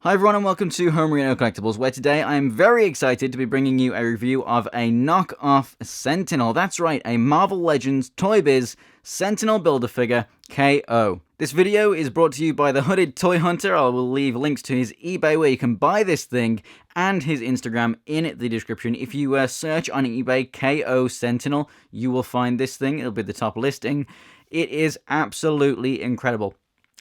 Hi everyone and welcome to Homerino Collectibles, where today I am very excited to be bringing you a review of a knockoff Sentinel. That's right, a Marvel Legends Toy Biz Sentinel Build-A-Figure KO. This video is brought to you by the Hooded Toy Hunter. I will leave links to his eBay where you can buy this thing and his Instagram in the description. If you search on eBay KO Sentinel, you will find this thing. It'll be the top listing. It is absolutely incredible.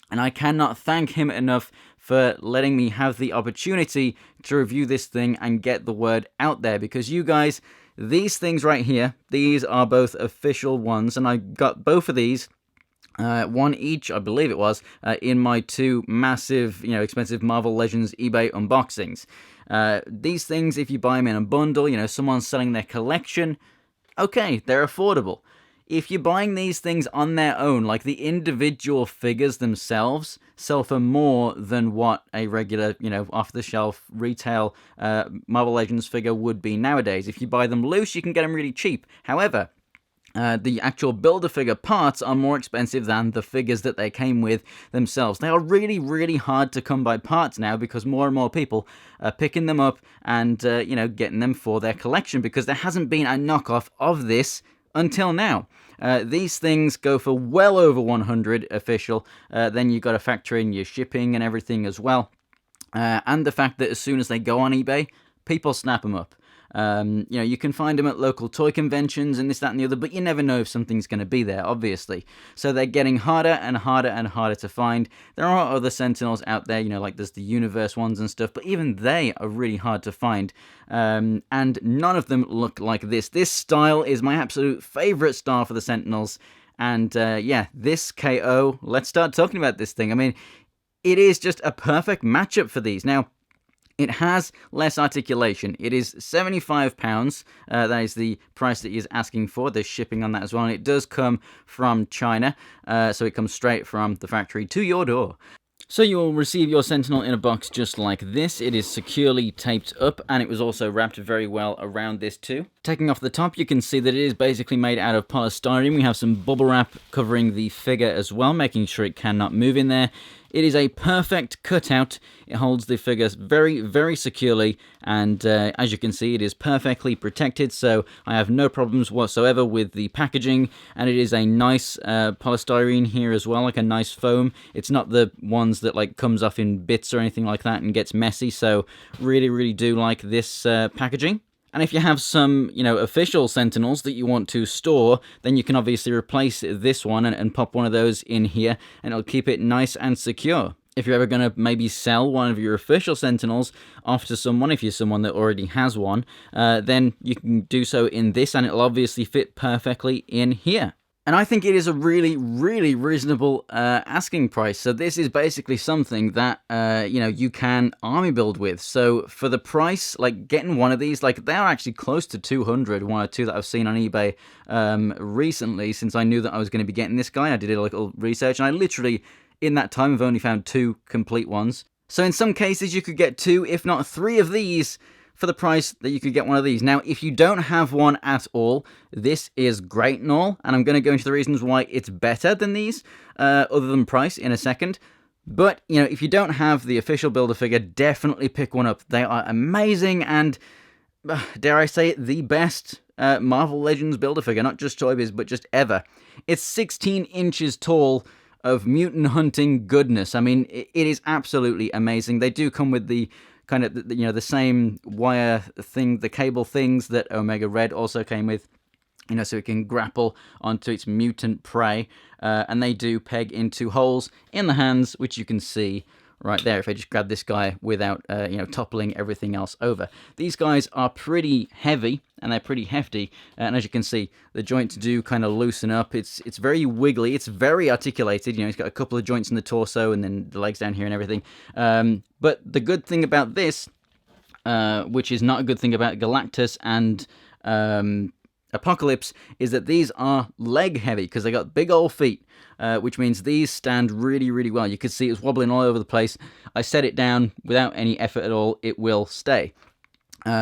And I cannot thank him enough for letting me have the opportunity to review this thing and get the word out there. Because you guys, these things right here, these are both official ones. And I got both of these, one each, I believe it was, in my two massive, expensive Marvel Legends eBay unboxings. These things, if you buy them in a bundle, someone's selling their collection, okay, they're affordable. If you're buying these things on their own, like the individual figures themselves sell for more than what a regular, off-the-shelf retail Marvel Legends figure would be nowadays. If you buy them loose, you can get them really cheap. However, the actual Build-A-Figure parts are more expensive than the figures that they came with themselves. They are really, really hard to come by parts now because more and more people are picking them up and, getting them for their collection because there hasn't been a knockoff of this until now. These things go for well over 100 official. Then you've got to factor in your shipping and everything as well. And the fact that as soon as they go on eBay, people snap them up. You can find them at local toy conventions and this, that, and the other, but you never know if something's going to be there, obviously. So they're getting harder and harder and harder to find. There are other Sentinels out there, like there's the Universe ones and stuff, but even they are really hard to find. And none of them look like this. This style is my absolute favorite style for the Sentinels. And this KO, let's start talking about this thing. I mean, it is just a perfect matchup for these. Now, it has less articulation. It is £75. That is the price that he is asking for. There's shipping on that as well. And it does come from China. So it comes straight from the factory to your door. So you will receive your Sentinel in a box just like this. It is securely taped up and it was also wrapped very well around this too. Taking off the top, you can see that it is basically made out of polystyrene. We have some bubble wrap covering the figure as well, making sure it cannot move in there. It is a perfect cutout. It holds the figure very, very securely, and as you can see, it is perfectly protected, so I have no problems whatsoever with the packaging, and it is a nice polystyrene here as well, like a nice foam. It's not the ones that like comes off in bits or anything like that and gets messy, so really, really do like this packaging. And if you have some, official Sentinels that you want to store, then you can obviously replace this one and pop one of those in here, and it'll keep it nice and secure. If you're ever going to maybe sell one of your official Sentinels off to someone, if you're someone that already has one, then you can do so in this, and it'll obviously fit perfectly in here. And I think it is a really, really reasonable asking price. So this is basically something that, you can army build with. So for the price, like getting one of these, like they're actually close to 200, one or two that I've seen on eBay recently, since I knew that I was going to be getting this guy. I did a little research and I literally, in that time, have only found two complete ones. So in some cases, you could get two, if not three of these, for the price that you could get one of these. Now, if you don't have one at all, this is great and all, and I'm going to go into the reasons why it's better than these, other than price, in a second. But, if you don't have the official Build-A-Figure, definitely pick one up. They are amazing and, dare I say it, the best Marvel Legends Build-A-Figure, not just Toy Biz, but just ever. It's 16 inches tall of mutant hunting goodness. I mean, it is absolutely amazing. They do come with the kind of, the same wire thing, the cable things that Omega Red also came with, so it can grapple onto its mutant prey. And they do peg into holes in the hands, which you can see right there if I just grab this guy without, toppling everything else over. These guys are pretty heavy and they're pretty hefty, and as you can see, the joints do kind of loosen up. It's very wiggly. It's very articulated. It's got a couple of joints in the torso and then the legs down here and everything. But the good thing about this, which is not a good thing about Galactus and Apocalypse, is that these are leg heavy because they got big old feet, which means these stand really, really well. You can see it's wobbling all over the place. I set it down without any effort at all. It will stay.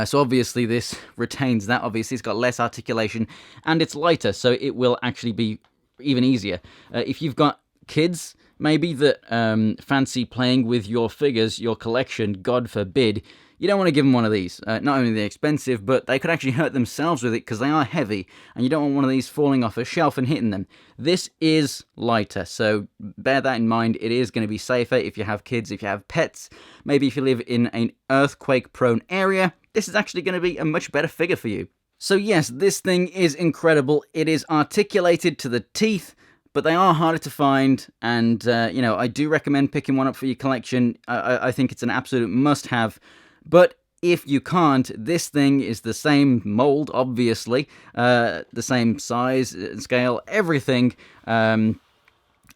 So obviously this retains that. Obviously it's got less articulation and it's lighter, so it will actually be even easier. If you've got kids, maybe that fancy playing with your figures, your collection, God forbid, you don't want to give them one of these. Not only are they expensive, but they could actually hurt themselves with it because they are heavy, and you don't want one of these falling off a shelf and hitting them. This is lighter, so bear that in mind. It is going to be safer if you have kids, if you have pets, maybe if you live in an earthquake-prone area. This is actually going to be a much better figure for you. So yes, this thing is incredible. It is articulated to the teeth, but they are harder to find, and I do recommend picking one up for your collection. I think it's an absolute must-have. But if you can't, this thing is the same mold, obviously, the same size, scale, everything, and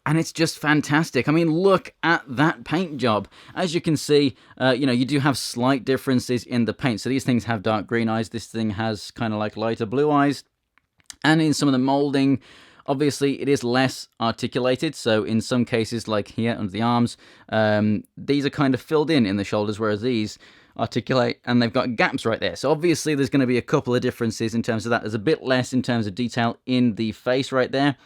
it's just fantastic. I mean, look at that paint job. As you can see, you do have slight differences in the paint. So these things have dark green eyes. This thing has kind of like lighter blue eyes. And in some of the molding, obviously, it is less articulated. So in some cases, like here under the arms, these are kind of filled in the shoulders, whereas these articulate and they've got gaps right there. So obviously there's going to be a couple of differences in terms of that. There's a bit less in terms of detail in the face right there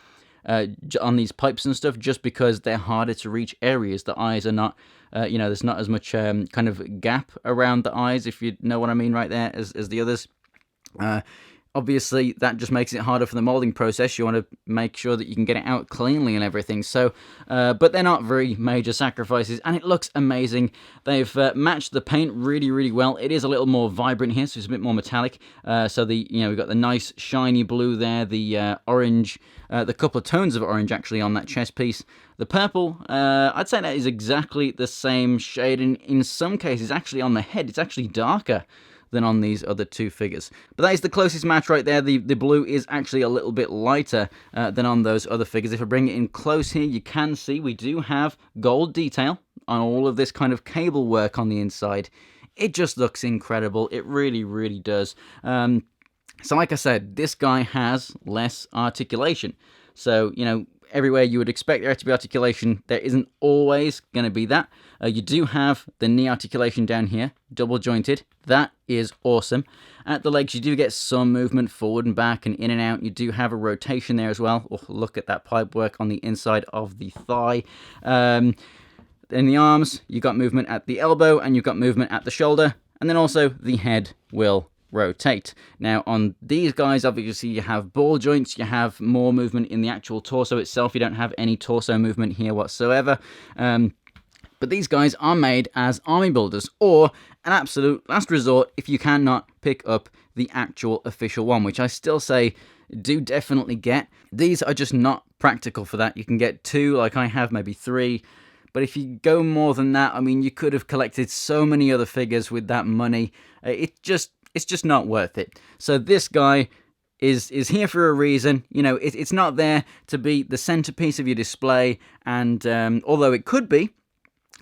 on these pipes and stuff, just because they're harder to reach areas. The eyes are not, there's not as much kind of gap around the eyes, if you know what I mean right there, as the others. Obviously, that just makes it harder for the molding process. You want to make sure that you can get it out cleanly and everything. So, but they're not very major sacrifices, and it looks amazing. They've matched the paint really, really well. It is a little more vibrant here, so it's a bit more metallic. So we've got the nice shiny blue there, the orange, the couple of tones of orange actually on that chest piece. The purple, I'd say that is exactly the same shade, and in some cases, actually on the head, it's actually darker than on these other two figures. But that is the closest match right there. The blue is actually a little bit lighter than on those other figures. If I bring it in close here, you can see we do have gold detail on all of this kind of cable work on the inside. It just looks incredible. It really, really does. So like I said, this guy has less articulation. So, everywhere you would expect there to be articulation, there isn't always going to be that. You do have the knee articulation down here, double jointed. That is awesome. At the legs, you do get some movement forward and back and in and out. You do have a rotation there as well. Oh, look at that pipe work on the inside of the thigh. In the arms, you've got movement at the elbow and you've got movement at the shoulder. And then also the head will rotate. Now on these guys, obviously you have ball joints, you have more movement in the actual torso itself. You don't have any torso movement here whatsoever. But these guys are made as army builders, or an absolute last resort if you cannot pick up the actual official one, which I still say do definitely get. These are just not practical for that. You can get 2 like I have, maybe 3. But if you go more than that, I mean, you could have collected so many other figures with that money. It's just not worth it. So this guy is here for a reason. It's not there to be the centerpiece of your display, and although it could be,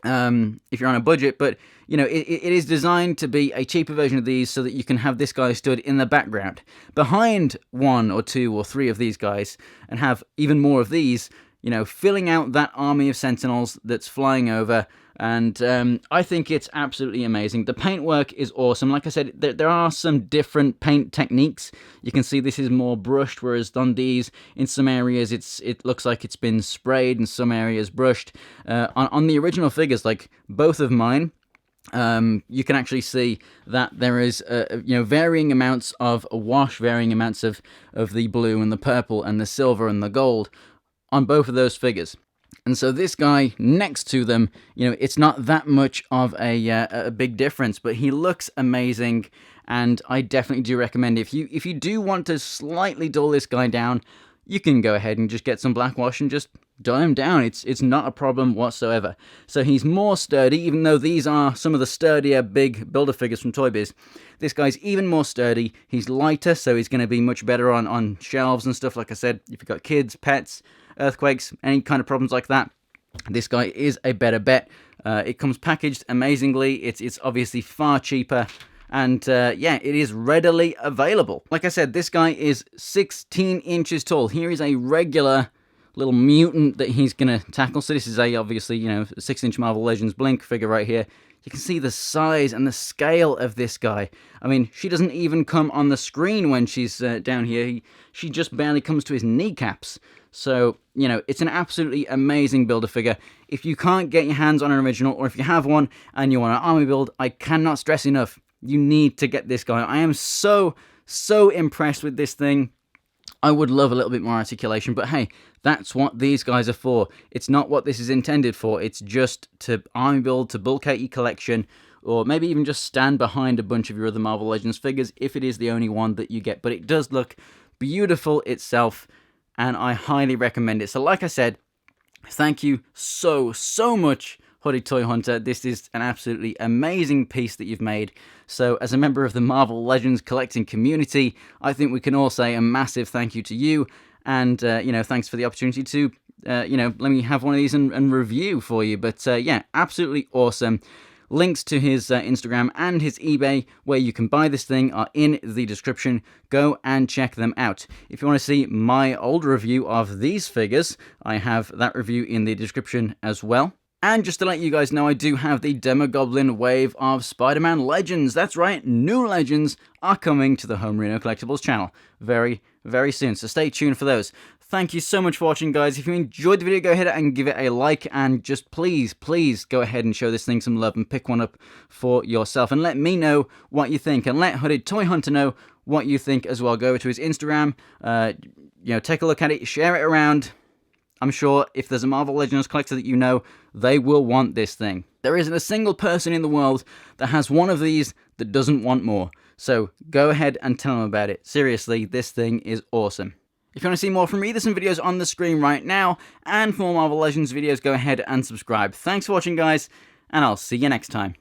if you're on a budget, but it is designed to be a cheaper version of these so that you can have this guy stood in the background behind 1 or 2 or 3 of these guys and have even more of these, filling out that army of Sentinels that's flying over. And I think it's absolutely amazing. The paintwork is awesome. Like I said, there are some different paint techniques. You can see this is more brushed, whereas on these, in some areas, it looks like it's been sprayed, in some areas brushed. On the original figures, like both of mine, you can actually see that there is varying amounts of wash, varying amounts of the blue and the purple and the silver and the gold on both of those figures. And so this guy next to them, it's not that much of a big difference, but he looks amazing, and I definitely do recommend if you do want to slightly dull this guy down, you can go ahead and just get some black wash and just dull him down. It's not a problem whatsoever. So he's more sturdy, even though these are some of the sturdier big builder figures from Toy Biz. This guy's even more sturdy. He's lighter, so he's going to be much better on shelves and stuff. Like I said, if you've got kids, pets, earthquakes, any kind of problems like that, this guy is a better bet. It comes packaged amazingly. It's obviously far cheaper, and it is readily available. Like I said, this guy is 16 inches tall. Here is a regular little mutant that he's gonna tackle. So this is obviously 6-inch Marvel Legends Blink figure right here. You can see the size and the scale of this guy. I mean, she doesn't even come on the screen when she's down here. She just barely comes to his kneecaps. So, you know, it's an absolutely amazing Build-A-Figure. If you can't get your hands on an original, or if you have one and you want an army build, I cannot stress enough, you need to get this guy. I am so impressed with this thing. I would love a little bit more articulation, but hey, that's what these guys are for. It's not what this is intended for. It's just to army build, to bulk out your collection, or maybe even just stand behind a bunch of your other Marvel Legends figures if it is the only one that you get. But it does look beautiful itself, and I highly recommend it. So like I said, thank you so much, Hooded Toy Hunter. This is an absolutely amazing piece that you've made. So as a member of the Marvel Legends collecting community, I think we can all say a massive thank you to you. And, you know, thanks for the opportunity to, you know, let me have one of these and review for you. But, yeah, absolutely awesome. Links to his Instagram and his eBay, where you can buy this thing, are in the description. Go and check them out. If you want to see my old review of these figures, I have that review in the description as well. And just to let you guys know, I do have the Demogoblin wave of Spider-Man Legends. That's right, new Legends are coming to the Homerino Collectibles channel very soon, so stay tuned for those. Thank you so much for watching, guys. If you enjoyed the video, go ahead and give it a like, and just please go ahead and show this thing some love and pick one up for yourself. And let me know what you think, and let Hooded Toy Hunter know what you think as well. Go over to his Instagram, you know, take a look at it, share it around. I'm sure if there's a Marvel Legends collector that you know, they will want this thing. There isn't a single person in the world that has one of these that doesn't want more. So go ahead and tell them about it. Seriously, this thing is awesome. If you want to see more from me, there's some videos on the screen right now. And for more Marvel Legends videos, go ahead and subscribe. Thanks for watching, guys, and I'll see you next time.